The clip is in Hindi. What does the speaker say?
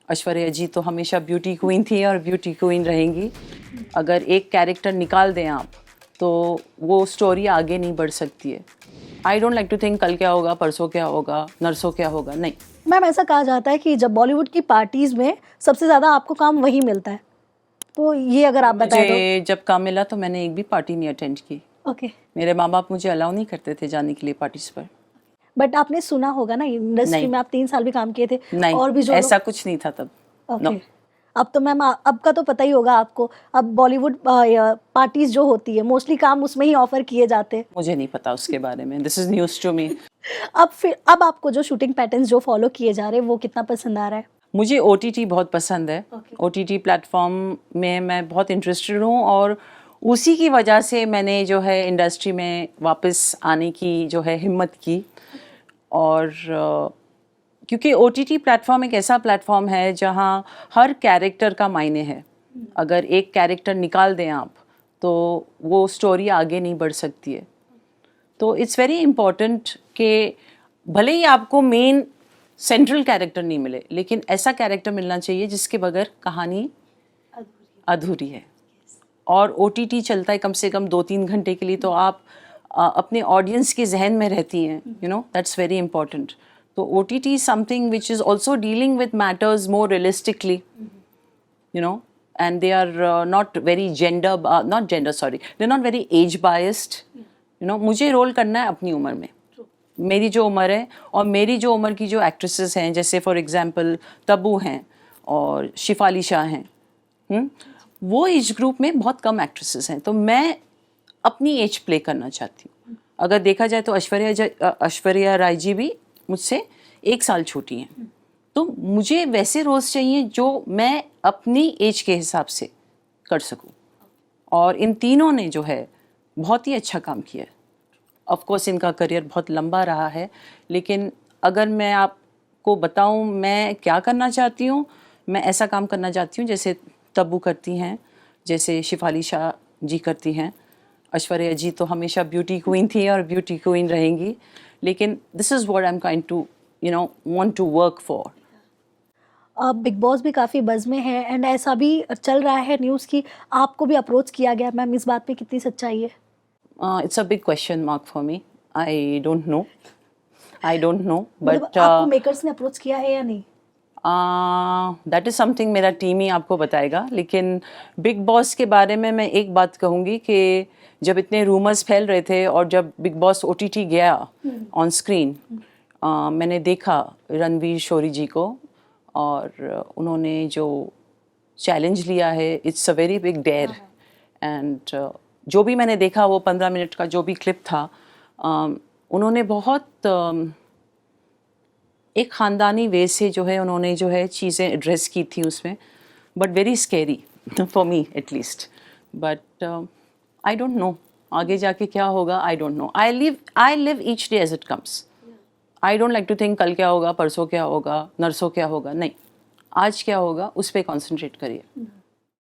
ऐश्वर्या जी तो हमेशा ब्यूटी क्वीन थी और ब्यूटी क्वीन रहेंगी। अगर एक कैरेक्टर निकाल दें आप तो वो स्टोरी आगे नहीं बढ़ सकती है। I don't like to think कल क्या होगा, परसों क्या होगा, नरसों क्या होगा, नहीं। मैम ऐसा कहा जाता है कि जब बॉलीवुड की पार्टीज में सबसे ज़्यादा आपको काम वही मिलता है, तो ये अगर आप बताएं तो। मुझे जब काम मिला तो मैंने एक भी पार्टी नहीं अटेंड की। ओके। मेरे माँ बाप मुझे अलाउ नहीं करते थे जाने के लिए पार्टीज पर। बट आपने सुना होगा ना, इंडस्ट्री नहीं। में आप 3 साल भी काम किए थे। नहीं, और भी जो ऐसा कुछ नहीं था तब। ओके। No. अब तो मैम अब का तो पता ही होगा आपको, अब बॉलीवुड पार्टीज जो होती है मोस्टली काम उसमें ही ऑफर किए जाते हैं। मुझे नहीं पता उसके बारे में, this is news to me. अब आपको जो शूटिंग पैटर्न्स जो फॉलो किए जा रहे हैं वो कितना पसंद आ रहा है? मुझे OTT बहुत पसंद है। OTT प्लेटफॉर्म में मैं बहुत इंटरेस्टेड हूँ और उसी की वजह से मैंने जो है इंडस्ट्री में वापस आने की जो है हिम्मत की। और क्योंकि OTT प्लेटफॉर्म एक ऐसा प्लेटफॉर्म है जहाँ हर कैरेक्टर का मायने है। अगर एक कैरेक्टर निकाल दें आप तो वो स्टोरी आगे नहीं बढ़ सकती है। तो इट्स वेरी इम्पॉर्टेंट कि भले ही आपको मेन सेंट्रल कैरेक्टर नहीं मिले, लेकिन ऐसा कैरेक्टर मिलना चाहिए जिसके बगैर कहानी अधूरी है। और OTT चलता है कम से कम 2-3 घंटे के लिए, तो आप अपने ऑडियंस के जहन में रहती हैं, you know, that's very important. तो OTT is something which is also dealing with matters more realistically, you know, and they are not very they're not very age biased, you know। मुझे रोल करना है अपनी उम्र में, मेरी जो उम्र है और मेरी जो उम्र की जो एक्ट्रेसेस हैं, जैसे फॉर एग्जांपल तब्बू हैं और शिफाली शाह हैं, वो एज ग्रुप में बहुत कम एक्ट्रेसेस हैं, तो मैं अपनी एज प्ले करना चाहती हूँ। अगर देखा जाए तो ऐश्वर्या राय जी भी मुझसे 1 साल छोटी हैं, तो मुझे वैसे रोल्स चाहिए जो मैं अपनी एज के हिसाब से कर सकूं। और इन तीनों ने जो है बहुत ही अच्छा काम किया है। ऑफ कोर्स इनका करियर बहुत लंबा रहा है, लेकिन अगर मैं आपको बताऊं मैं क्या करना चाहती हूं, मैं ऐसा काम करना चाहती हूं जैसे तब्बू करती हैं, जैसे शिफाली शाह जी करती हैं। ऐश्वर्या जी तो हमेशा ब्यूटी क्वीन थी और ब्यूटी क्वीन रहेंगी, लेकिन this is what I am trying to want to work for. अब बिग बॉस भी काफ़ी बज़ में है एंड ऐसा भी चल रहा है न्यूज़ की आपको भी अप्रोच किया गया। मैम इस बात पे कितनी सच्चाई है? It's a big question mark for me. I don't know. मतलब But आपको मेकर्स ने अप्रोच किया है या नहीं? दैट इज़ समथिंग मेरा टीम ही आपको बताएगा। लेकिन बिग बॉस के बारे में मैं एक बात कहूँगी कि जब इतने रूमर्स फैल रहे थे और जब बिग बॉस OTT गया ऑन स्क्रीन, मैंने देखा रणवीर शोरी जी को और उन्होंने जो चैलेंज लिया है, it's a very big dare. And जो भी मैंने देखा वो 15 मिनट का जो भी क्लिप था, उन्होंने बहुत एक ख़ानदानी वे से जो है उन्होंने जो है चीज़ें एड्रेस की थी उसमें, but very scary for me at least. But I don't know आगे जाके क्या होगा, I don't know. I live each day as it comes. I don't like to think कल क्या होगा, परसों क्या होगा, नरसों क्या होगा, नहीं। आज क्या होगा उस पर कॉन्सेंट्रेट करिए।